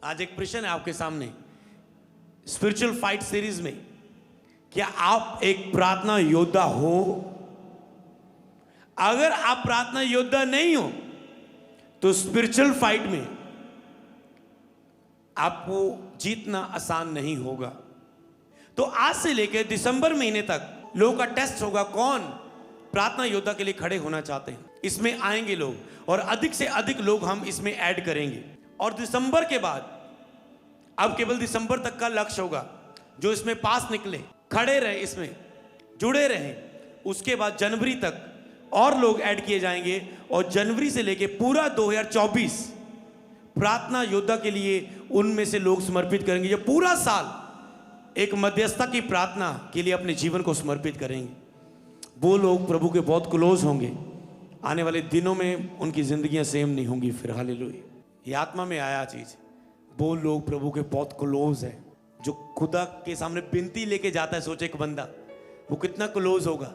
आज एक प्रश्न है आपके सामने स्पिरिचुअल फाइट सीरीज में, क्या आप एक प्रार्थना योद्धा हो? अगर आप प्रार्थना योद्धा नहीं हो तो स्पिरिचुअल फाइट में आपको जीतना आसान नहीं होगा। तो आज से लेकर दिसंबर महीने तक लोगों का टेस्ट होगा, कौन प्रार्थना योद्धा के लिए खड़े होना चाहते हैं। इसमें आएंगे लोग और अधिक से अधिक लोग हम इसमें ऐड करेंगे। और दिसंबर के बाद अब केवल दिसंबर तक का लक्ष्य होगा। जो इसमें पास निकले, खड़े रहे, इसमें जुड़े रहे, उसके बाद जनवरी तक और लोग ऐड किए जाएंगे और जनवरी से लेके पूरा 2024 प्रार्थना योद्धा के लिए उनमें से लोग समर्पित करेंगे, जो पूरा साल एक मध्यस्थता की प्रार्थना के लिए अपने जीवन को समर्पित करेंगे। वो लोग प्रभु के बहुत क्लोज होंगे। आने वाले दिनों में उनकी जिंदगियां सेम नहीं होंगी। फिर हालेलुया, ये आत्मा में आया चीज। वो लोग प्रभु के बहुत क्लोज है, जो खुदा के सामने विनती लेके जाता है। सोचे एक बंदा वो कितना क्लोज होगा,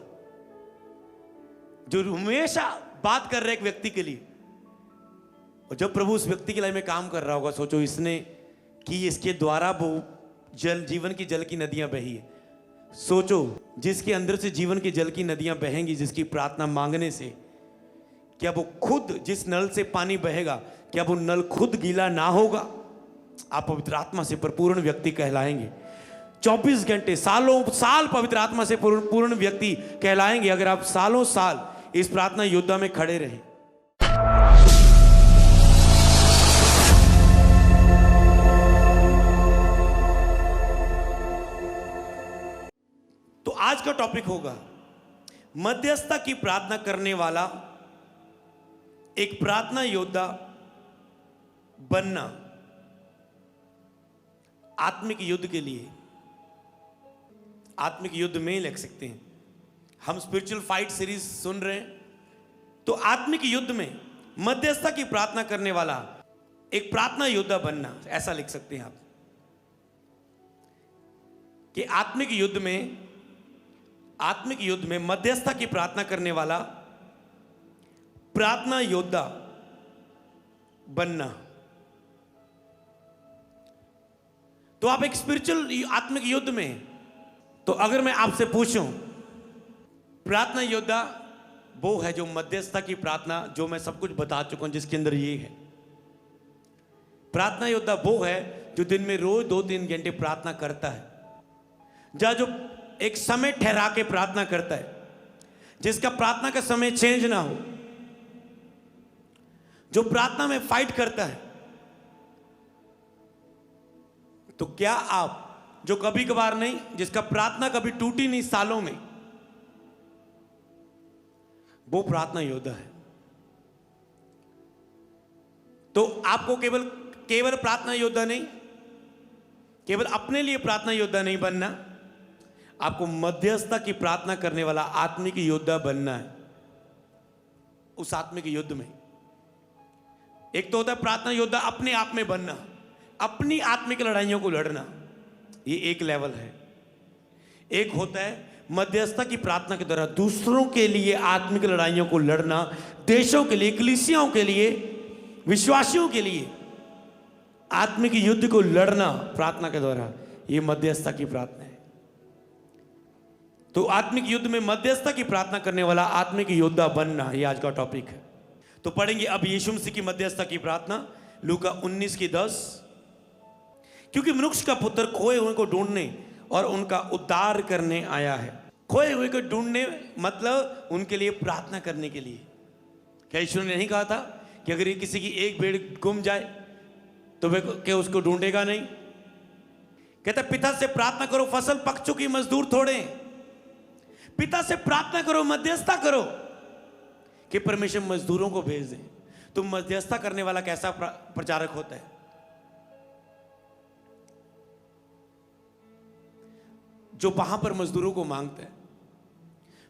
जो हमेशा बात कर रहे एक व्यक्ति के लिए, और जब प्रभु उस व्यक्ति के लाइफ में काम कर रहा होगा, सोचो इसने कि इसके द्वारा वो जल, जीवन की जल की नदियां बही है। सोचो जिसके अंदर से जीवन की जल की नदियां बहेंगी, जिसकी प्रार्थना मांगने से, क्या वो खुद, जिस नल से पानी बहेगा, क्या वो नल खुद गीला ना होगा? आप पवित्र आत्मा से परिपूर्ण व्यक्ति कहलाएंगे। 24 घंटे, सालों साल पवित्र आत्मा से पूर्ण व्यक्ति कहलाएंगे अगर आप सालों साल इस प्रार्थना योद्धा में खड़े रहें। तो आज का टॉपिक होगा मध्यस्थता की प्रार्थना करने वाला एक प्रार्थना योद्धा बनना आत्मिक युद्ध के लिए। आत्मिक युद्ध में लिख सकते हैं। हम स्पिरिचुअल फाइट सीरीज सुन रहे हैं, तो आत्मिक युद्ध में मध्यस्थता की प्रार्थना करने वाला एक प्रार्थना योद्धा बनना, ऐसा लिख सकते हैं आप कि आत्मिक युद्ध में मध्यस्थता की प्रार्थना करने वाला प्रार्थना योद्धा बनना। तो आप एक स्पिरिचुअल आत्मिक युद्ध में, तो अगर मैं आपसे पूछूं, प्रार्थना योद्धा वो है जो मध्यस्थता की प्रार्थना, जो मैं सब कुछ बता चुका हूं जिसके अंदर ये है। प्रार्थना योद्धा वो है जो दिन में रोज 2-3 घंटे प्रार्थना करता है, जो एक समय ठहरा के प्रार्थना करता है, जिसका प्रार्थना का समय चेंज ना हो, जो प्रार्थना में फाइट करता है। तो क्या आप, जो कभी कभार नहीं, जिसका प्रार्थना कभी टूटी नहीं सालों में, वो प्रार्थना योद्धा है। तो आपको केवल प्रार्थना योद्धा नहीं, केवल अपने लिए प्रार्थना योद्धा नहीं बनना, आपको मध्यस्थता की प्रार्थना करने वाला आत्मिक योद्धा बनना है। उस आत्मिक युद्ध में एक तो होता है प्रार्थना योद्धा अपने आप में बनना, अपनी आत्मिक लड़ाइयों को लड़ना, ये एक लेवल है। एक होता है मध्यस्थता की प्रार्थना के द्वारा दूसरों के लिए आत्मिक लड़ाइयों को लड़ना, देशों के लिए, कलीसियाओं के लिए, विश्वासियों के लिए आत्मिक युद्ध को लड़ना प्रार्थना के द्वारा, ये मध्यस्थता की प्रार्थना है। तो आत्मिक युद्ध में मध्यस्थता की प्रार्थना करने वाला आत्मिक योद्धा बनना, ये आज का टॉपिक है। तो पढ़ेंगे अब यीशु मसीह की मध्यस्थता की प्रार्थना, लूका 19:10। क्योंकि मनुष्य का पुत्र खोए हुए को ढूंढने और उनका उद्धार करने आया है। खोए हुए को ढूंढने मतलब उनके लिए प्रार्थना करने के लिए। क्या यीशु ने नहीं कहा था कि अगर किसी की एक भेड़ गुम जाए तो वे क्या उसको ढूंढेगा नहीं? कहता पिता से प्रार्थना करो, फसल पक चुकी, मजदूर थोड़े। पिता से प्रार्थना करो, मध्यस्थता करो कि परमेश्वर मजदूरों को भेज दे। तो मध्यस्थता करने वाला कैसा प्रचारक होता है? जो वहां पर मजदूरों को मांगता है,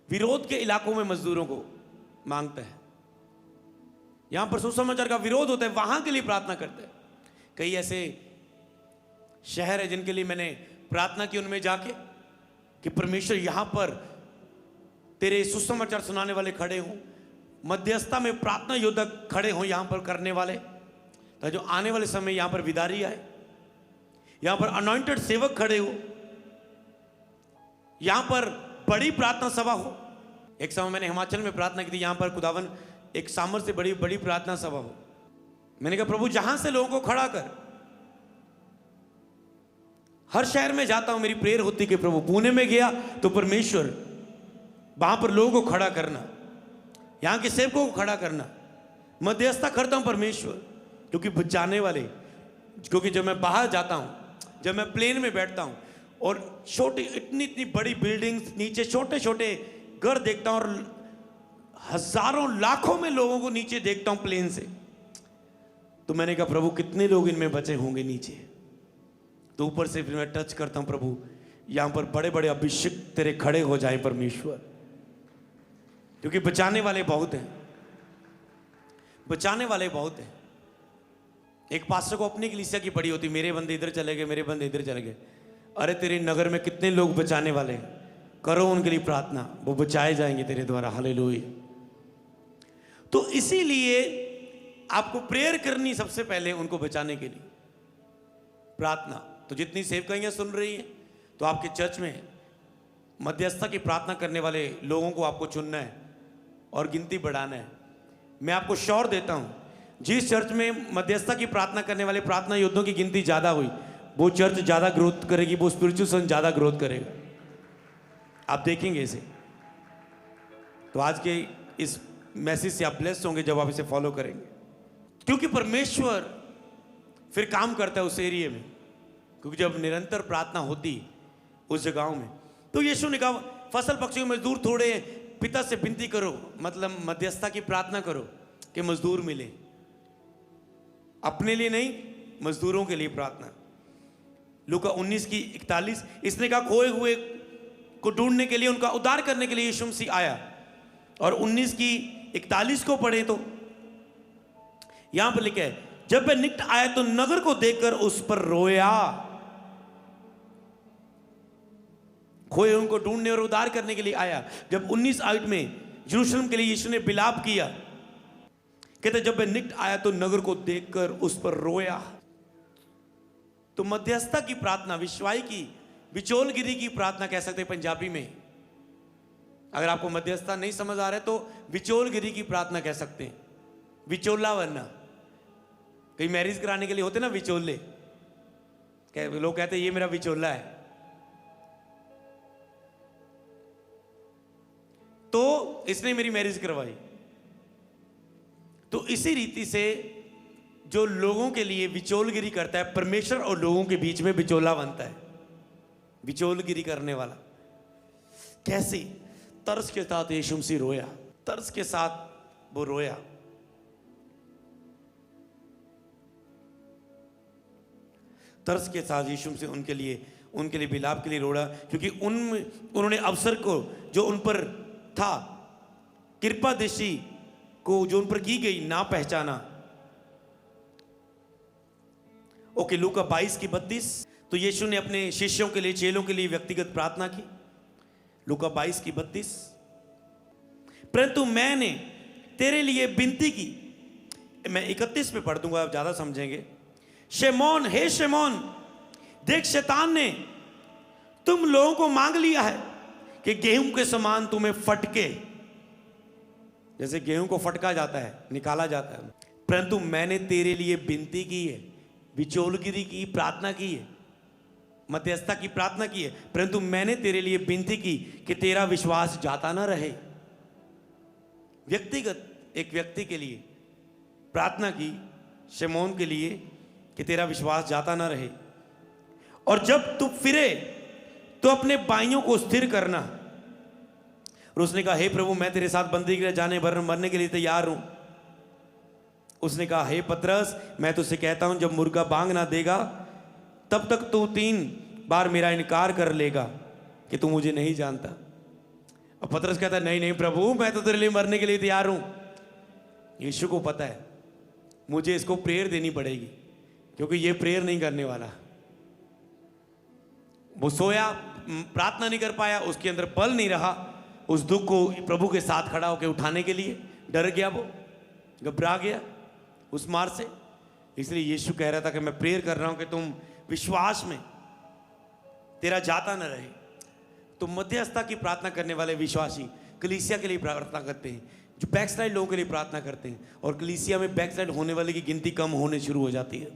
विरोध के इलाकों में मजदूरों को मांगता है। यहां पर सुसमाचार का विरोध होता है, वहां के लिए प्रार्थना करता है। कई ऐसे शहर है जिनके लिए मैंने प्रार्थना की, उनमें जाके कि परमेश्वर यहां पर तेरे सुसमाचार सुनाने वाले खड़े हों, मध्यस्थता में प्रार्थना योद्धा खड़े हों यहां पर करने वाले, तो जो आने वाले समय यहां पर विदारी आए, यहां पर अनॉइंटेड सेवक खड़े हो, यहां पर बड़ी प्रार्थना सभा हो। एक समय मैंने हिमाचल में प्रार्थना की थी, यहां पर खुदावन एक सामर से बड़ी बड़ी प्रार्थना सभा हो। मैंने कहा प्रभु जहां से लोगों को खड़ा कर। हर शहर में जाता हूं, मेरी प्रेयर होती कि प्रभु पुणे में गया तो परमेश्वर वहां पर लोगों को खड़ा करना, यहां के सेवकों को खड़ा करना। मध्यस्थता करता हूं परमेश्वर, क्योंकि बचाने वाले, क्योंकि जब मैं बाहर जाता हूं, जब मैं प्लेन में बैठता हूं और छोटी इतनी इतनी बड़ी बिल्डिंग्स, नीचे छोटे छोटे घर देखता हूं और हजारों लाखों में लोगों को नीचे देखता हूं प्लेन से, तो मैंने कहा प्रभु कितने लोग इनमें बचे होंगे नीचे। तो ऊपर से फिर मैं टच करता हूं, प्रभु यहां पर बड़े बड़े अभिषेक तेरे खड़े हो जाए परमेश्वर, क्योंकि बचाने वाले बहुत हैं, बचाने वाले बहुत हैं। एक पास्टर को अपनी कलीसिया की पड़ी होती, मेरे बंदे इधर चले गए, मेरे बंदे इधर चले गए। अरे तेरे नगर में कितने लोग बचाने वाले हैं, करो उनके लिए प्रार्थना, वो बचाए जाएंगे तेरे द्वारा। हालेलुया। तो इसीलिए आपको प्रेयर करनी सबसे पहले उनको बचाने के लिए, प्रार्थना। तो जितनी सेवकाइयां सुन रही हैं, तो आपके चर्च में मध्यस्थता की प्रार्थना करने वाले लोगों को आपको चुनना है और गिनती बढ़ाना है। मैं आपको श्योर देता हूं, जिस चर्च में मध्यस्थता की प्रार्थना करने वाले प्रार्थना योद्धाओं की गिनती ज्यादा हुई, वो चर्च ज्यादा ग्रोथ करेगी, वो स्पिरिचुअल सन ज्यादा ग्रोथ करेगा। आप देखेंगे इसे। तो आज के इस मैसेज से आप ब्लेस्ड होंगे जब आप इसे फॉलो करेंगे, क्योंकि परमेश्वर फिर काम करता है उस एरिया में, क्योंकि जब निरंतर प्रार्थना होती उस जगहों में। तो यीशु ने कहा फसल पक्षी मजदूर थोड़े, पिता से विनती करो, मतलब मध्यस्थता की प्रार्थना करो कि मजदूर मिले। अपने लिए नहीं, मजदूरों के लिए प्रार्थना। लूका 19:41, इसने कहा खोए हुए को ढूंढने के लिए, उनका उद्धार करने के लिए यीशु मसीह आया। और 19:41 को पढ़े तो यहां पर लिखा है, जब वह निकट आया तो नगर को देखकर उस पर रोया। खोए उनको ढूंढने और उद्धार करने के लिए आया। जब 19:8 में यरूशलेम के लिए यीशु ने विलाप किया, कहते जब वह निकट आया तो नगर को देखकर उस पर रोया। तो मध्यस्थता की प्रार्थना, विश्वाई की, विचोलगिरी की प्रार्थना कह सकते हैं पंजाबी में। अगर आपको मध्यस्थता नहीं समझ आ रहा है तो विचोलगिरी की प्रार्थना कह सकते हैं। विचोला बनना, कई मैरिज कराने के लिए होते ना विचोले, लोग कहते हैं ये मेरा विचोला है। तो इसने मेरी मैरिज करवाई। तो इसी रीति से जो लोगों के लिए विचोलगिरी करता है, परमेश्वर और लोगों के बीच में विचोला बनता है, विचोलगिरी करने वाला। कैसे? तरस के साथ यीशु मसीह रोया, तरस के साथ वो रोया। तरस के साथ यीशु मसीह उनके लिए विलाप के लिए रोड़ा, क्योंकि उन्होंने अवसर को जो उन पर था, कृपा दृष्टि को जो उन पर की गई, ना पहचाना। ओके, लूका 22:32। तो यीशु ने अपने शिष्यों के लिए, चेलों के लिए व्यक्तिगत प्रार्थना की। लूका 22:32, परंतु मैंने तेरे लिए विनती की। मैं 31 पे पढ़ दूंगा, आप ज्यादा समझेंगे। शमौन, हे शमौन, देख शैतान ने तुम लोगों को मांग लिया है कि गेहूं के समान तुम्हें फटके, जैसे गेहूं को फटका जाता है, निकाला जाता है, परंतु मैंने तेरे लिए विनती की है, विचोलगिरी की प्रार्थना की है, मध्यस्थता की प्रार्थना की है, परंतु मैंने तेरे लिए विनती की कि तेरा विश्वास जाता ना रहे। व्यक्तिगत एक व्यक्ति के लिए प्रार्थना की, शमौन के लिए, कि तेरा विश्वास जाता ना रहे। और जब तू फिरे तो अपने भाइयों को स्थिर करना। और उसने कहा, हे प्रभु, मैं तेरे साथ बंदी के लिए जाने मरने के लिए तैयार हूं। उसने कहा, हे पतरस, मैं तुझसे कहता हूं, जब मुर्गा बांग ना देगा तब तक तू 3 बार मेरा इनकार कर लेगा कि तू मुझे नहीं जानता। और पतरस कहता है, नहीं नहीं प्रभु, मैं तो तेरे लिए मरने के लिए तैयार हूं। यीशु को पता है मुझे इसको प्रेयर देनी पड़ेगी, क्योंकि ये प्रेयर नहीं करने वाला। वो सोया, प्रार्थना नहीं कर पाया, उसके अंदर बल नहीं रहा उस दुख को प्रभु के साथ खड़ा होकर उठाने के लिए। डर गया, वो घबरा गया उस मार से। इसलिए यीशु कह रहा था कि मैं प्रेयर कर रहा हूं कि तुम विश्वास में तेरा जाता न रहे। तो मध्यस्थता की प्रार्थना करने वाले विश्वासी कलीसिया के लिए प्रार्थना करते हैं, जो बैकस्लाइड लोगों के लिए प्रार्थना करते हैं, और कलीसिया में बैकस्लाइड होने वाले की गिनती कम होने शुरू हो जाती है।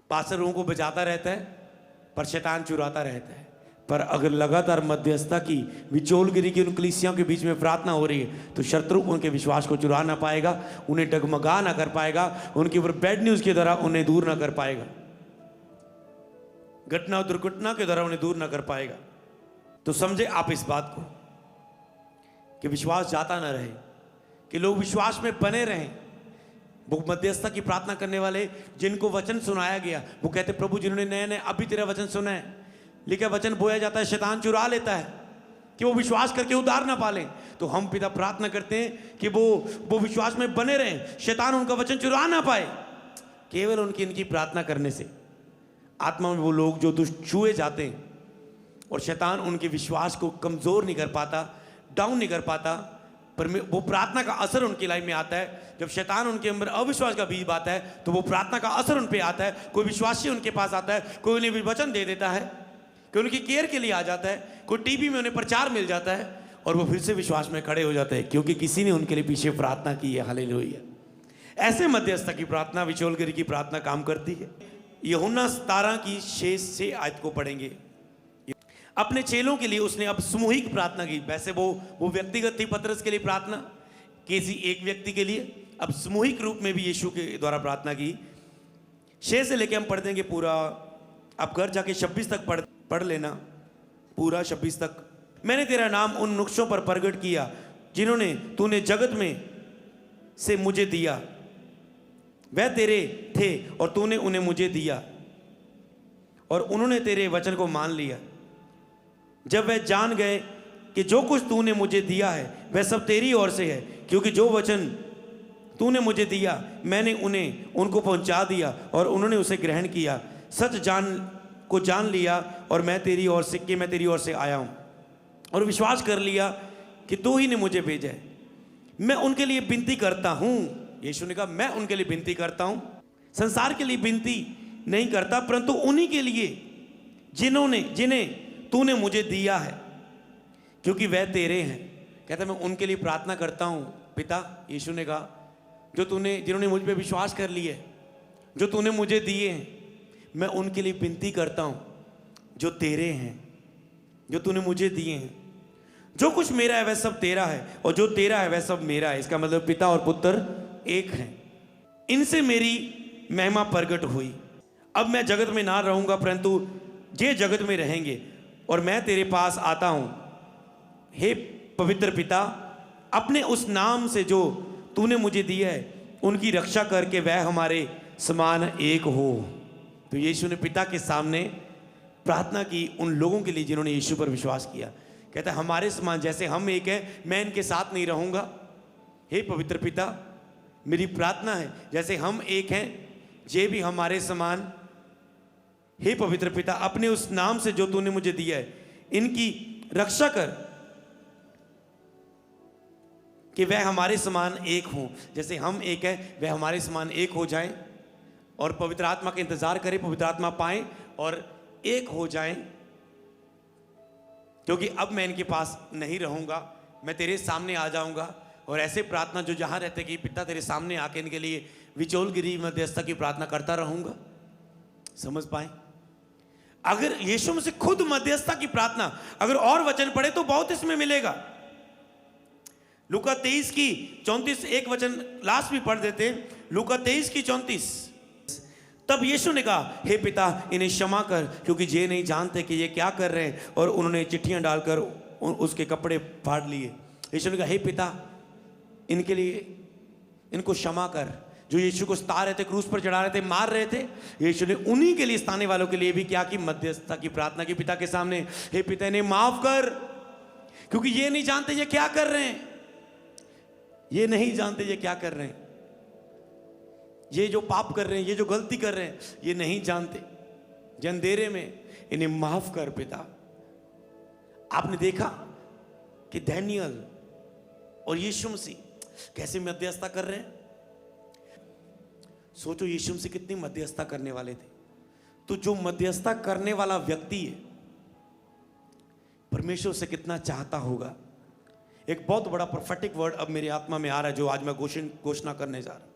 पास्टर लोगों को बचाता रहता है पर शैतान चुराता रहता है। पर अगर लगातार मध्यस्थता की विचोलगिरी की उन कलीसियाओं के बीच में प्रार्थना हो रही है तो शत्रु उनके विश्वास को चुरा ना पाएगा, उन्हें डगमगा ना कर पाएगा, उनके ऊपर बैड न्यूज के द्वारा उन्हें दूर ना कर पाएगा, घटना दुर्घटना के द्वारा उन्हें दूर ना कर पाएगा। तो समझे आप इस बात को कि विश्वास जाता ना रहे, कि लोग विश्वास में बने रहें। वो मध्यस्थता की प्रार्थना करने वाले जिनको वचन सुनाया गया, वो कहते प्रभु जिन्होंने नए नए अभी तेरा वचन सुना है, लेकिन वचन बोया जाता है, शैतान चुरा लेता है कि वो विश्वास करके उद्धार ना पालें। तो हम पिता प्रार्थना करते हैं कि वो विश्वास में बने रहें, शैतान उनका वचन चुरा ना पाए। केवल इनकी प्रार्थना करने से आत्मा में वो लोग जो दुष्ट छुए जाते हैं और शैतान उनके विश्वास को कमजोर नहीं कर पाता, डाउन नहीं कर पाता, पर वो प्रार्थना का असर उनकी लाइफ में आता है। जब शैतान उनके अंदर अविश्वास का बीज आता है तो वो प्रार्थना का असर उन पे आता है। कोई विश्वासी उनके पास आता है, कोई उन्हें वचन दे देता है, कोई उनकी केयर के लिए आ जाता है, कोई टीवी में उन्हें प्रचार मिल जाता है और वो फिर से विश्वास में खड़े हो जाते हैं, क्योंकि किसी ने उनके लिए पीछे प्रार्थना की है। हालेलुया। ऐसे मध्यस्थता की प्रार्थना, विचोलगिरी की प्रार्थना काम करती है। यूहन्ना 17 की 6 आयत को पढ़ेंगे। अपने चेलों के लिए उसने अब सामूहिक प्रार्थना की। वैसे वो व्यक्तिगत थी पतरस के लिए प्रार्थना, किसी एक व्यक्ति के लिए, अब सामूहिक रूप में भी यीशु के द्वारा प्रार्थना की। 6 से लेके हम पढ़ देंगे पूरा, आप घर जाके 26 तक पढ़ लेना, पूरा 26 तक। मैंने तेरा नाम उन नुक्शों पर प्रगट किया जिन्होंने तूने जगत में से मुझे दिया, वह तेरे थे और तूने उन्हें मुझे दिया और उन्होंने तेरे वचन को मान लिया। जब वह जान गए कि जो कुछ तूने मुझे दिया है वह सब तेरी ओर से है, क्योंकि जो वचन तूने मुझे दिया मैंने उनको पहुंचा दिया और उन्होंने उसे ग्रहण किया। सच जान लिया और मैं तेरी ओर से आया हूं, और विश्वास कर लिया कि तू ही ने मुझे भेजा है। मैं उनके लिए विनती करता हूं, यीशु ने कहा मैं उनके लिए विनती करता हूं, संसार के लिए विनती नहीं करता, परंतु उन्हीं के लिए जिन्हें तूने मुझे दिया है, क्योंकि वह तेरे हैं। कहता मैं उनके लिए प्रार्थना करता हूं पिता, यीशु ने कहा, जिन्होंने मुझ पे विश्वास कर लिए, जो तूने मुझे दिए हैं, मैं उनके लिए विनती करता हूं जो तेरे हैं, जो तूने मुझे दिए हैं। जो कुछ मेरा है वह सब तेरा है और जो तेरा है वह सब मेरा है। इसका मतलब पिता और पुत्र एक हैं। इनसे मेरी महिमा प्रकट हुई। अब मैं जगत में ना रहूंगा, परंतु ये जगत में रहेंगे और मैं तेरे पास आता हूं। हे पवित्र पिता, अपने उस नाम से जो तूने मुझे दिया है उनकी रक्षा करके वह हमारे समान एक हो। तो यीशु ने पिता के सामने प्रार्थना की उन लोगों के लिए जिन्होंने यीशु पर विश्वास किया। कहता है हमारे समान जैसे हम एक है, मैं इनके साथ नहीं रहूंगा। हे पवित्र पिता, मेरी प्रार्थना है जैसे हम एक हैं, ये भी हमारे समान। हे पवित्र पिता, अपने उस नाम से जो तूने मुझे दिया है इनकी रक्षा कर कि वह हमारे समान एक हो। जैसे हम एक है वह हमारे समान एक हो जाएं, और पवित्र आत्मा का इंतजार करें, पवित्र आत्मा पाएं और एक हो जाएं। क्योंकि अब मैं इनके पास नहीं रहूंगा, मैं तेरे सामने आ जाऊंगा। और ऐसे प्रार्थना जो जहां रहते कि पिता तेरे सामने आके इनके लिए विचोलगिरी मध्यस्थता की प्रार्थना करता रहूंगा। समझ पाए? अगर यीशु मसीह खुद मध्यस्थता की प्रार्थना, अगर और वचन पढ़े तो बहुत इसमें मिलेगा। लूका 23 की 34 एक वचन लास्ट भी पढ़ देते। लूका 23 की 34। तब यीशु ने कहा, हे पिता, इन्हें क्षमा कर, क्योंकि ये नहीं जानते कि ये क्या कर रहे हैं। और उन्होंने चिट्ठियां डालकर उसके कपड़े फाड़ लिए। यीशु ने कहा, हे पिता, इनके लिए इनको क्षमा कर। जो यीशु को सता रहे थे, क्रूस पर चढ़ा रहे थे, मार रहे थे, यीशु ने उन्हीं के लिए, सताने वालों के लिए भी क्या की? मध्यस्थता की प्रार्थना की पिता के सामने। हे पिता, इन्हें माफ कर, क्योंकि ये नहीं जानते ये क्या कर रहे हैं। ये नहीं जानते ये क्या कर रहे हैं। ये जो पाप कर रहे हैं, ये जो गलती कर रहे हैं, ये नहीं जानते। ये अंधेरे में, इन्हें माफ कर पिता। आपने देखा कि दानियल और यीशु मसीह कैसे मध्यस्थता कर रहे हैं। सोचो, यीशु मसीह कितनी मध्यस्थता करने वाले थे। तो जो मध्यस्थता करने वाला व्यक्ति है परमेश्वर से कितना चाहता होगा। एक बहुत बड़ा प्रोफेटिक वर्ड अब मेरी आत्मा में आ रहा है जो आज मैं घोषणा करने जा रहा हूं।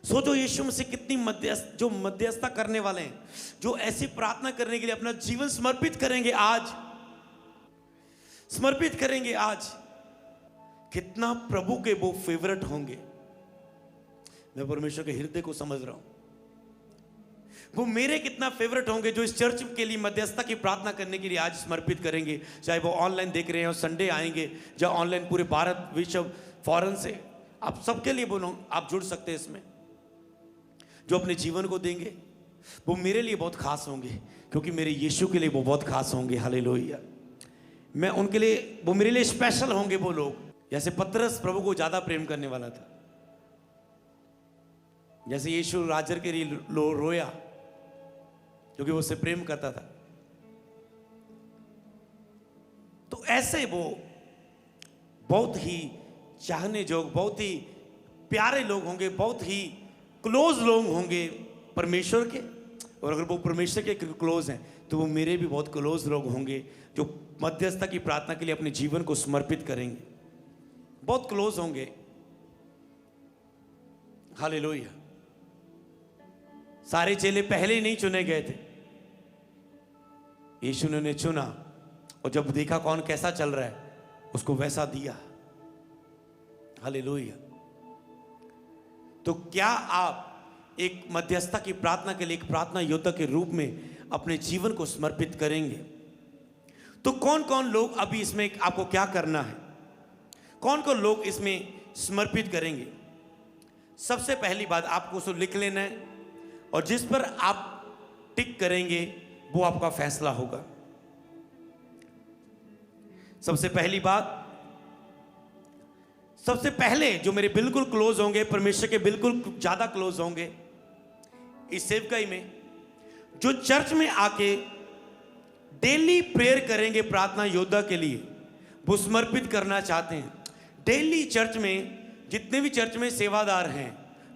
सोचो यीशु मसीह कितनी मध्यस्थता करने वाले हैं, जो ऐसी प्रार्थना करने के लिए अपना जीवन समर्पित करेंगे आज, कितना प्रभु के वो फेवरेट होंगे। मैं परमेश्वर के हृदय को समझ रहा हूं, वो मेरे कितना फेवरेट होंगे जो इस चर्च के लिए मध्यस्थता की प्रार्थना करने के लिए आज समर्पित करेंगे। चाहे वो ऑनलाइन देख रहे हैं और संडे आएंगे, या ऑनलाइन पूरे भारत विश्व फॉरेन से, आप सबके लिए बोलो, आप जुड़ सकते हैं इसमें। जो अपने जीवन को देंगे वो मेरे लिए बहुत खास होंगे, क्योंकि मेरे यीशु के लिए वो बहुत खास होंगे। हालेलुया। मैं उनके लिए, वो मेरे लिए स्पेशल होंगे। वो लोग जैसे पतरस प्रभु को ज्यादा प्रेम करने वाला था, जैसे यीशु लाजर के लिए रोया क्योंकि वो उससे प्रेम करता था, तो ऐसे वो बहुत ही चाहने जोग, बहुत ही प्यारे लोग होंगे, बहुत ही क्लोज लोग होंगे परमेश्वर के। और अगर वो परमेश्वर के क्लोज हैं तो वो मेरे भी बहुत क्लोज लोग होंगे, जो मध्यस्थता की प्रार्थना के लिए अपने जीवन को समर्पित करेंगे, बहुत क्लोज होंगे। हालेलुया। सारे चेले पहले ही नहीं चुने गए थे, यीशु ने उन्हें चुना, और जब देखा कौन कैसा चल रहा है उसको वैसा दिया। हालेलुया। तो क्या आप एक मध्यस्थता की प्रार्थना के लिए एक प्रार्थना योद्धा के रूप में अपने जीवन को समर्पित करेंगे? तो कौन कौन लोग अभी इसमें, आपको क्या करना है, कौन कौन लोग इसमें समर्पित करेंगे? सबसे पहली बात आपको उसको लिख लेना है, और जिस पर आप टिक करेंगे वो आपका फैसला होगा। सबसे पहली बात, सबसे पहले जो मेरे बिल्कुल क्लोज होंगे, परमेश्वर के बिल्कुल ज्यादा क्लोज होंगे इस सेवकाई में, जो चर्च में आके डेली प्रेयर करेंगे प्रार्थना योद्धा के लिए, वो समर्पित करना चाहते हैं। डेली चर्च में, जितने भी चर्च में सेवादार हैं,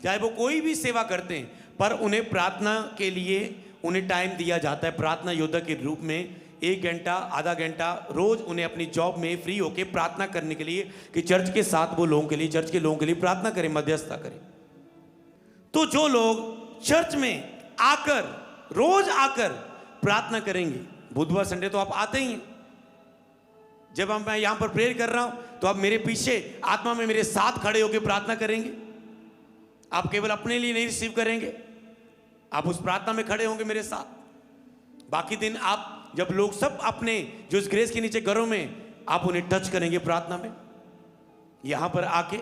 चाहे वो कोई भी सेवा करते हैं, पर उन्हें प्रार्थना के लिए उन्हें टाइम दिया जाता है प्रार्थना योद्धा के रूप में। 1 घंटा, आधा घंटा रोज उन्हें अपनी जॉब में फ्री होकर प्रार्थना करने के लिए, कि चर्च के साथ वो लोगों के लिए, चर्च के लोगों के लिए प्रार्थना करें, मध्यस्थता करें। तो जो लोग चर्च में आकर, रोज आकर प्रार्थना करेंगे, बुधवार संडे तो आप आते ही हैं, जब मैं यहां पर प्रेयर कर रहा हूं तो आप मेरे पीछे आत्मा में मेरे साथ खड़े होकर प्रार्थना करेंगे। आप केवल अपने लिए नहीं रिसीव करेंगे, आप उस प्रार्थना में खड़े होंगे मेरे साथ। बाकी दिन आप, जब लोग सब अपने जो इस ग्रेस के नीचे घरों में, आप उन्हें टच करेंगे प्रार्थना में यहां पर आके।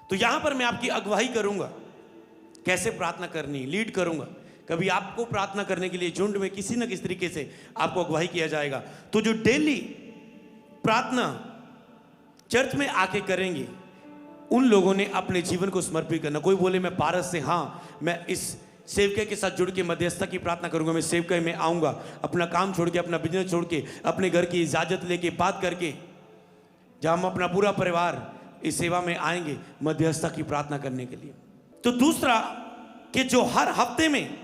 तो यहां पर मैं आपकी अगुवाई करूंगा, कैसे प्रार्थना करनी, लीड करूंगा। कभी आपको प्रार्थना करने के लिए झुंड में किसी न किसी तरीके से आपको अगुवाई किया जाएगा। तो जो डेली प्रार्थना चर्च में आके करेंगे, उन लोगों ने अपने जीवन को समर्पित करना। कोई बोले मैं पारस से, हाँ मैं इस सेवकाई के साथ जुड़ के मध्यस्थता की प्रार्थना करूंगा, मैं सेवकाई में आऊंगा, अपना काम छोड़ के, अपना बिजनेस छोड़ के, अपने घर की इजाजत लेके, बात करके, जहां हम अपना पूरा परिवार इस सेवा में आएंगे मध्यस्थता की प्रार्थना करने के लिए। तो दूसरा, कि जो हर हफ्ते में,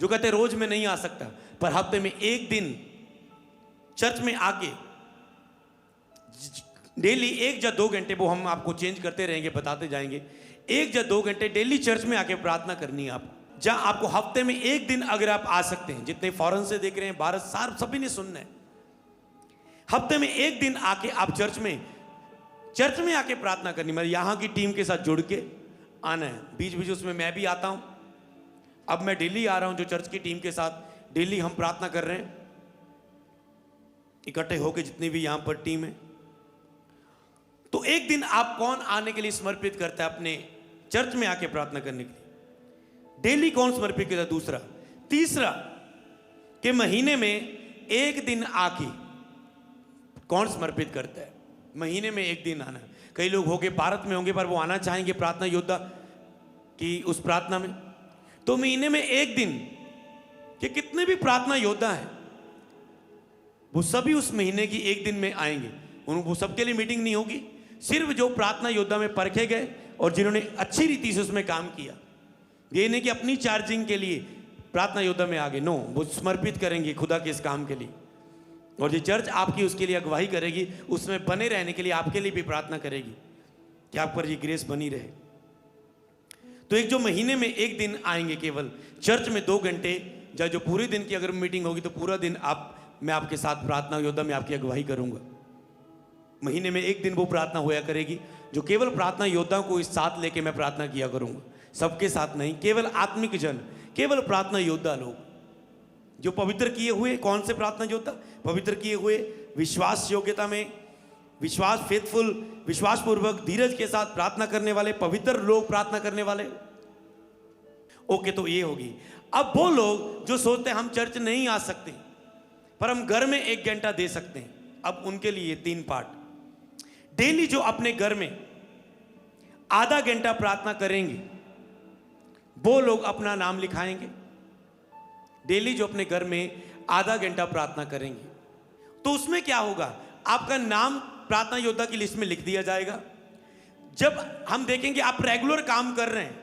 जो कहते रोज में नहीं आ सकता, पर हफ्ते में 1 दिन चर्च में आके डेली 1 या 2 घंटे, वो हम आपको चेंज करते रहेंगे, बताते जाएंगे, 1 या 2 घंटे डेली चर्च में आके प्रार्थना करनी है आपको। जहां आपको हफ्ते में 1 दिन अगर आप आ सकते हैं, जितने फॉरेन से देख रहे हैं, भारत सार सभी ने सुनना है, हफ्ते में 1 दिन आके आप चर्च में आके प्रार्थना करनी, मतलब यहां की टीम के साथ जुड़ के आना है। बीच बीच उसमें मैं भी आता हूं, अब मैं डेली आ रहा हूं, जो चर्च की टीम के साथ डेली हम प्रार्थना कर रहे हैं इकट्ठे होकर, जितनी भी यहां पर टीम है। तो 1 दिन आप कौन आने के लिए समर्पित करता है अपने चर्च में आके प्रार्थना करने के लिए? डेली कौन समर्पित करता है? दूसरा। तीसरा, कि महीने में 1 दिन आके कौन समर्पित करता है? महीने में 1 दिन आना। कई लोग होंगे भारत में होंगे, पर वो आना चाहेंगे प्रार्थना योद्धा की उस प्रार्थना में, तो महीने में 1 दिन, कि कितने भी प्रार्थना योद्धा हैं वो सभी उस महीने की 1 दिन में आएंगे। वो सबके लिए मीटिंग नहीं होगी, सिर्फ जो प्रार्थना योद्धा में परखे गए और जिन्होंने अच्छी रीति से उसमें काम किया, ये नहीं कि अपनी चार्जिंग के लिए प्रार्थना योद्धा में आगे, नो, वो समर्पित करेंगे खुदा के इस काम के लिए। और ये चर्च आपकी उसके लिए अगुवाई करेगी, उसमें बने रहने के लिए आपके लिए भी प्रार्थना करेगी कि आप पर ये ग्रेस बनी रहे। तो एक जो महीने में एक दिन आएंगे केवल चर्च में 2 घंटे, या जो पूरे दिन की अगर मीटिंग होगी तो पूरा दिन मैं आपके साथ प्रार्थना योद्धा में आपकी अगुवाई करूंगा। महीने में एक दिन वो प्रार्थना होया करेगी जो केवल प्रार्थना योद्धा को इस साथ लेके मैं प्रार्थना किया करूंगा, सबके साथ नहीं, केवल आत्मिक जन, केवल प्रार्थना योद्धा लोग जो पवित्र किए हुए। कौन से प्रार्थना योद्धा? पवित्र किए हुए, विश्वास योग्यता में, विश्वास फेथफुल, विश्वास पूर्वक धीरज के साथ प्रार्थना करने वाले, पवित्र लोग प्रार्थना करने वाले। ओके, तो ये होगी। अब वो लोग जो सोचते हैं हम चर्च नहीं आ सकते पर हम घर में 1 घंटा दे सकते हैं, अब उनके लिए 3 पार्ट। डेली जो अपने घर में आधा घंटा प्रार्थना करेंगे वो लोग अपना नाम लिखाएंगे। डेली जो अपने घर में आधा घंटा प्रार्थना करेंगे तो उसमें क्या होगा, आपका नाम प्रार्थना योद्धा की लिस्ट में लिख दिया जाएगा। जब हम देखेंगे आप रेगुलर काम कर रहे हैं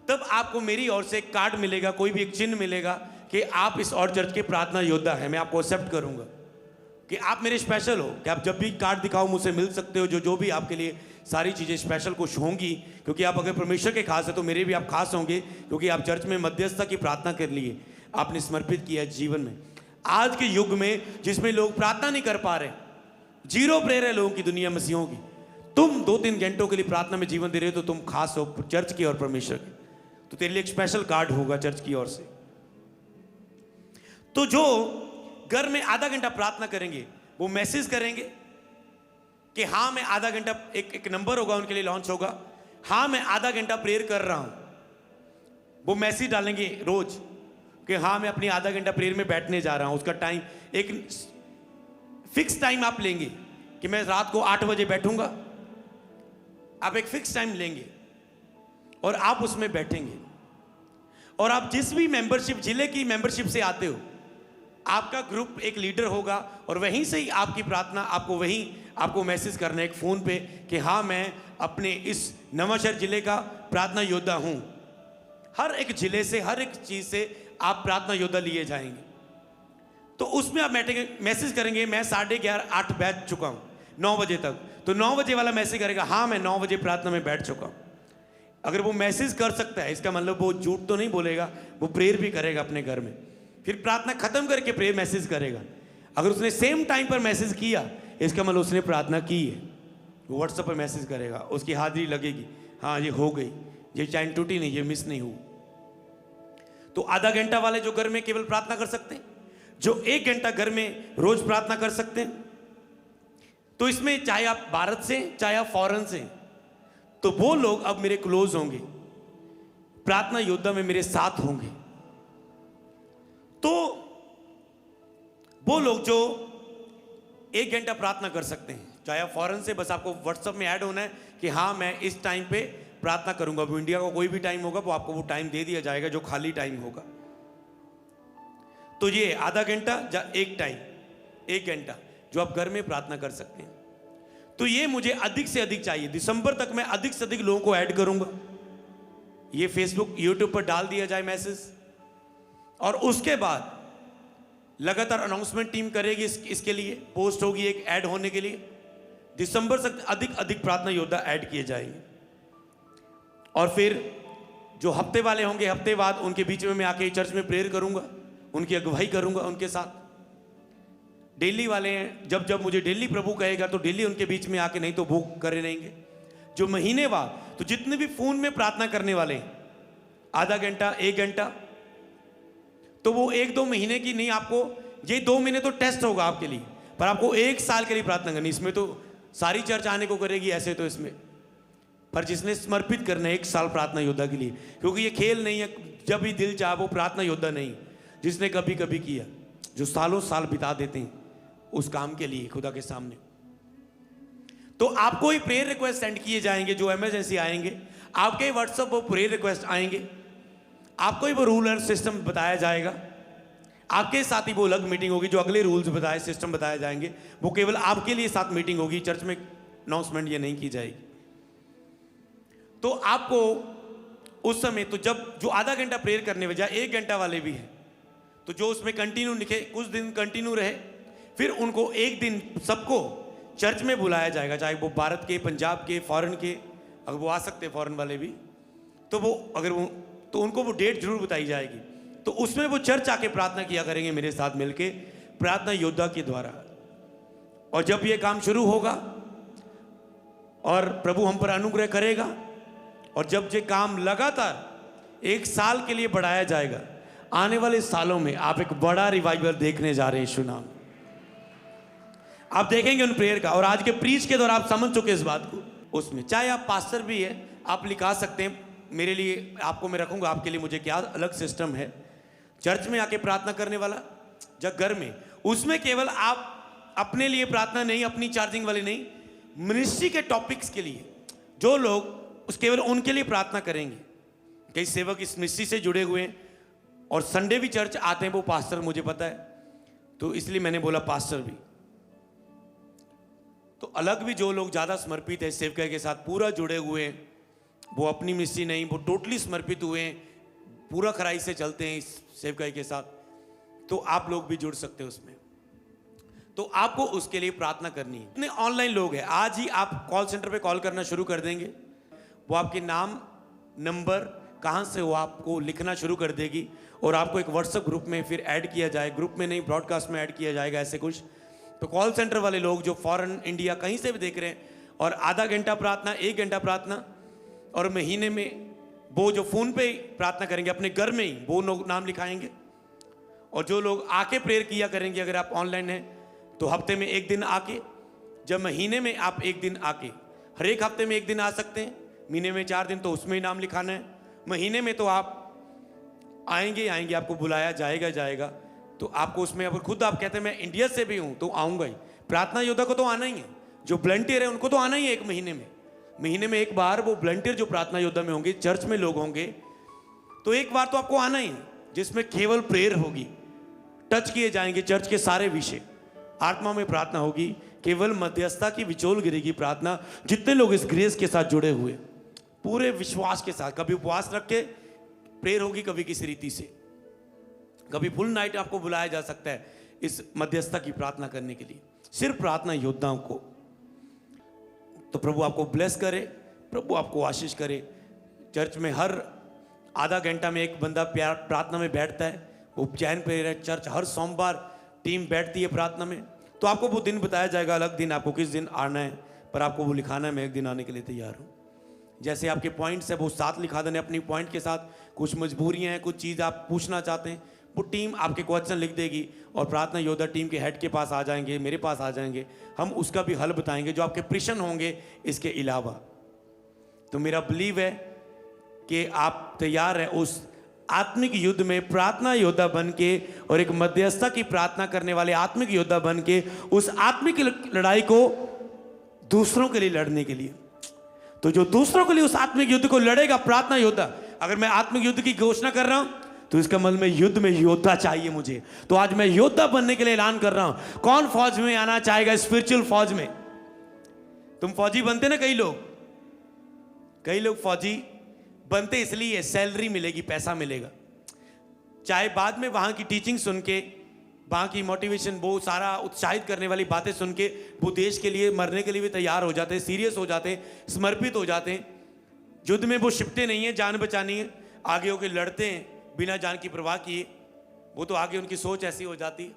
तब आपको मेरी ओर से एक कार्ड मिलेगा, कोई भी एक चिन्ह मिलेगा कि आप इस और चर्च के प्रार्थना योद्धा हैं। मैं आपको एक्सेप्ट करूंगा कि आप मेरे स्पेशल हो, कि आप जब भी कार्ड दिखाओ मुझसे मिल सकते हो। जो भी आपके लिए सारी चीज़ें स्पेशल कुछ होंगी, क्योंकि आप अगर परमेश्वर के खास है तो मेरे भी आप खास होंगे, क्योंकि आप चर्च में मध्यस्थता की प्रार्थना कर लिए, आपने समर्पित किया जीवन में। आज के युग में जिसमें लोग प्रार्थना नहीं कर पा रहे, 0 प्रेयर है लोगों की, दुनिया मसीहों की, तुम 2-3 घंटों के लिए प्रार्थना में जीवन दे रहे हो तो तुम खास हो चर्च की और परमेश्वर की, तो तेरे लिए एक स्पेशल कार्ड होगा चर्च की ओर से। तो जो घर में आधा घंटा प्रार्थना करेंगे वो मैसेज करेंगे कि हाँ मैं आधा घंटा, एक नंबर होगा उनके लिए लॉन्च होगा, हाँ मैं आधा घंटा प्रेयर कर रहा हूं। वो मैसेज डालेंगे रोज कि हाँ मैं अपनी आधा घंटा प्रेयर में बैठने जा रहा हूं। उसका टाइम, एक फिक्स टाइम आप लेंगे कि मैं रात को 8 बजे बैठूंगा, आप एक फिक्स टाइम लेंगे और आप उसमें बैठेंगे। और आप जिस भी मेंबरशिप, जिले की मेंबरशिप से आते हो, आपका ग्रुप एक लीडर होगा और वहीं से ही आपकी प्रार्थना, आपको मैसेज करना है एक फ़ोन पे कि हाँ मैं अपने इस नवांशहर जिले का प्रार्थना योद्धा हूँ। हर एक जिले से, हर एक चीज़ से आप प्रार्थना योद्धा लिए जाएंगे। तो उसमें आप मैसेज करेंगे मैं 11:30 8 बैठ चुका हूँ 9 बजे तक, तो 9 बजे वाला मैसेज करेगा हाँ मैं 9 बजे प्रार्थना में बैठ चुका हूँ। अगर वो मैसेज कर सकता है इसका मतलब वो झूठ तो नहीं बोलेगा, वो प्रेयर भी करेगा अपने घर में, फिर प्रार्थना खत्म करके प्रेयर मैसेज करेगा। अगर उसने सेम टाइम पर मैसेज किया इसका मतलब उसने प्रार्थना की है, वो व्हाट्सएप पर मैसेज करेगा, उसकी हाजिरी लगेगी, हाँ ये हो गई, ये चैन टूटी नहीं, ये मिस नहीं हुई। तो आधा घंटा वाले जो घर में केवल प्रार्थना कर सकते हैं, जो 1 घंटा घर में रोज प्रार्थना कर सकते हैं, तो इसमें चाहे आप भारत से चाहे आप फॉरेन से, तो वो लोग अब मेरे क्लोज होंगे, प्रार्थना योद्धा में मेरे साथ होंगे। तो वो लोग जो 1 घंटा प्रार्थना कर सकते हैं, चाहे आप फॉरेन से, बस आपको व्हाट्सएप में ऐड होना है कि हाँ मैं इस टाइम पे प्रार्थना करूंगा। अब इंडिया का कोई भी टाइम होगा वो आपको वो टाइम दे दिया जाएगा जो खाली टाइम होगा। तो ये आधा घंटा या 1 घंटा जो आप घर में प्रार्थना कर सकते हैं। तो ये मुझे अधिक से अधिक चाहिए, दिसंबर तक मैं अधिक से अधिक लोगों को ऐड करूंगा। ये फेसबुक यूट्यूब पर डाल दिया जाए मैसेज, और उसके बाद लगातार अनाउंसमेंट टीम करेगी इसके लिए, पोस्ट होगी एक ऐड होने के लिए। दिसंबर तक अधिक प्रार्थना योद्धा ऐड किए जाएंगे। और फिर जो हफ्ते वाले होंगे, हफ्ते बाद उनके बीच में मैं आके चर्च में प्रेयर करूंगा, उनकी अगुवाई करूंगा उनके साथ। डेली वाले हैं, जब मुझे डेली प्रभु कहेगा तो डेली उनके बीच में आके, नहीं तो वो करे रहेंगे। जो महीने बाद, तो जितने भी फोन में प्रार्थना करने वाले हैं, आधा घंटा 1 घंटा, तो वो 1-2 महीने की नहीं, आपको ये 2 महीने तो टेस्ट होगा आपके लिए, पर आपको 1 साल के लिए प्रार्थना करनी। इसमें तो सारी चर्च आने को करेगी ऐसे तो इसमें, पर जिसने समर्पित करना है 1 साल प्रार्थना योद्धा के लिए, क्योंकि ये खेल नहीं है, जब भी दिल चाहे वो प्रार्थना योद्धा नहीं, जिसने कभी कभी किया, जो सालों साल बिता देते हैं उस काम के लिए खुदा के सामने। तो आपको ही प्रेयर रिक्वेस्ट सेंड किए जाएंगे, जो इमरजेंसी आएंगे आपके व्हाट्सएप पर प्रेयर रिक्वेस्ट आएंगे, आपको ही वो रूल और सिस्टम बताया जाएगा, आपके साथ ही वो अलग मीटिंग होगी, जो अगले रूल्स बताए, सिस्टम बताए जाएंगे, वो केवल आपके लिए साथ मीटिंग होगी, चर्च में अनाउंसमेंट ये नहीं की जाएगी। तो आपको उस समय तो जब जो आधा घंटा प्रेयर करने बजाय 1 घंटा वाले भी हैं, तो जो उसमें कंटिन्यू लिखे, कुछ दिन कंटिन्यू रहे, फिर उनको एक दिन सबको चर्च में बुलाया जाएगा, चाहे वो भारत के, पंजाब के, फॉरेन के, अगर वो आ सकते हैं फॉरेन वाले भी, तो वो अगर वो तो उनको वो डेट जरूर बताई जाएगी। तो उसमें वो चर्च आके प्रार्थना किया करेंगे मेरे साथ मिलके, प्रार्थना योद्धा के द्वारा। और जब ये काम शुरू होगा और प्रभु हम पर अनुग्रह करेगा, और जब ये काम लगातार 1 साल के लिए बढ़ाया जाएगा, आने वाले सालों में आप एक बड़ा रिवाइवल देखने जा रहे हैं यीशु नाम। आप देखेंगे उन प्रेयर का, और आज के प्रीच के दौरान आप समझ चुके इस बात को। उसमें चाहे आप पास्टर भी है, आप लिखा सकते हैं मेरे लिए, आपको मैं रखूंगा, आपके लिए मुझे क्या अलग सिस्टम है। चर्च में आके प्रार्थना करने वाला, जब घर में, उसमें केवल आप अपने लिए प्रार्थना नहीं, अपनी चार्जिंग वाली नहीं, मिनिस्ट्री के टॉपिक्स के लिए जो लोग उस केवल उनके लिए प्रार्थना करेंगे। कई सेवक इस मिनिस्ट्री से जुड़े हुए हैं और संडे भी चर्च आते हैं, वो पास्टर मुझे पता है, तो इसलिए मैंने बोला पास्टर भी। तो अलग भी जो लोग ज़्यादा समर्पित है सेवकाई के साथ, पूरा जुड़े हुए हैं, वो अपनी मिस्ट्री नहीं, वो टोटली समर्पित हुए हैं, पूरा खराई से चलते हैं इस सेवकाई के साथ, तो आप लोग भी जुड़ सकते हैं उसमें। तो आपको उसके लिए प्रार्थना करनी है। इतने ऑनलाइन लोग हैं, आज ही आप कॉल सेंटर पे कॉल करना शुरू कर देंगे, वो आपके नाम, नंबर, कहाँ से हो, आपको लिखना शुरू कर देगी, और आपको एक व्हाट्सएप ग्रुप में फिर ऐड किया जाए, ग्रुप में नहीं ब्रॉडकास्ट में ऐड किया जाएगा, ऐसे कुछ। तो कॉल सेंटर वाले लोग जो फॉरेन, इंडिया, कहीं से भी देख रहे हैं, और आधा घंटा प्रार्थना, 1 घंटा प्रार्थना, और महीने में वो जो फ़ोन पे प्रार्थना करेंगे अपने घर में ही, वो नाम लिखाएंगे। और जो लोग आके प्रेयर किया करेंगे, अगर आप ऑनलाइन हैं तो हफ्ते में 1 दिन आके, जब महीने में आप 1 दिन आके, हर एक हफ्ते में 1 दिन आ सकते हैं, महीने में 4 दिन, तो उसमें ही नाम लिखाना है। महीने में तो आप आएंगे, आपको बुलाया जाएगा, तो आपको उसमें, अगर खुद आप कहते हैं मैं इंडिया से भी हूं तो आऊंगा ही। प्रार्थना योद्धा को तो आना ही है, जो वॉलंटियर है उनको तो आना ही है। 1 महीने में 1 बार वो वॉलंटियर जो प्रार्थना योद्धा में होंगे, चर्च में लोग होंगे, तो 1 बार तो आपको आना ही है, जिसमें केवल प्रेयर होगी, टच किए जाएंगे चर्च के सारे विषय, आत्मा में प्रार्थना होगी, केवल मध्यस्थता की विचोल गिरेगी प्रार्थना। जितने लोग इस ग्रेस के साथ जुड़े हुए, पूरे विश्वास के साथ, कभी उपवास रख के प्रेयर होगी, कभी किसी रीति से, कभी फुल नाइट आपको बुलाया जा सकता है इस मध्यस्थता की प्रार्थना करने के लिए, सिर्फ प्रार्थना योद्धाओं को। तो प्रभु आपको ब्लेस करे, प्रभु आपको आशीष करे। चर्च में हर आधा घंटा में एक बंदा प्रार्थना में बैठता है, वो चैन प्रेयर है। चर्च हर सोमवार टीम बैठती है प्रार्थना में, तो आपको वो दिन बताया जाएगा, अलग दिन, आपको किस दिन आना है, पर आपको वो लिखाना है, मैं 1 दिन आने के लिए तैयार हूँ। जैसे आपके पॉइंट्स है वो साथ लिखा देने अपनी पॉइंट के साथ, कुछ मजबूरियाँ हैं, कुछ चीज़ आप पूछना चाहते हैं, वो टीम आपके क्वेश्चन लिख देगी, और प्रार्थना योद्धा टीम के हेड के पास आ जाएंगे, मेरे पास आ जाएंगे, हम उसका भी हल बताएंगे, जो आपके प्रश्न होंगे इसके अलावा। तो मेरा बिलीव है कि आप तैयार हैं उस आत्मिक युद्ध में प्रार्थना योद्धा बन के, और एक मध्यस्थता की प्रार्थना करने वाले आत्मिक योद्धा बन के, उस आत्मिक लड़ाई को दूसरों के लिए लड़ने के लिए। तो जो दूसरों के लिए उस आत्मिक युद्ध को लड़ेगा प्रार्थना योद्धा, अगर मैं आत्मिक युद्ध की घोषणा कर रहा हूं तो इसका मतलब में युद्ध में योद्धा चाहिए मुझे। तो आज मैं योद्धा बनने के लिए ऐलान कर रहा हूं। कौन फौज में आना चाहेगा, स्पिरिचुअल फौज में? तुम फौजी बनते ना, कई लोग फौजी बनते इसलिए सैलरी मिलेगी, पैसा मिलेगा, चाहे बाद में वहां की टीचिंग सुन के, वहां की मोटिवेशन, वो सारा उत्साहित करने वाली बातें सुन के वो देश के लिए मरने के लिए भी तैयार हो जाते हैं, सीरियस हो जाते हैं, समर्पित हो जाते हैं। युद्ध में वो छिपते नहीं है, जान बचानी है, आगे होके लड़ते हैं बिना जान की परवाह किए, वो तो आगे उनकी सोच ऐसी हो जाती है।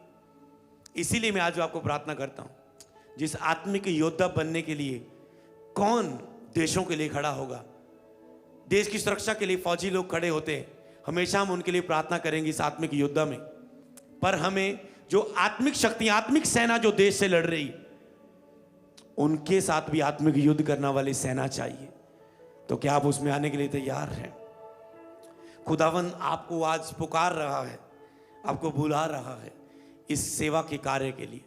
इसीलिए मैं आज आपको प्रार्थना करता हूं, जिस आत्मिक योद्धा बनने के लिए कौन देशों के लिए खड़ा होगा, देश की सुरक्षा के लिए फौजी लोग खड़े होते हैं, हमेशा हम उनके लिए प्रार्थना करेंगे इस आत्मिक योद्धा में। पर हमें जो आत्मिक शक्ति, आत्मिक सेना जो देश से लड़ रही, उनके साथ भी आत्मिक युद्ध करने वाली सेना चाहिए। तो क्या आप उसमें आने के लिए तैयार हैं? खुदावन आपको आज पुकार रहा है, आपको बुला रहा है इस सेवा के कार्य के लिए।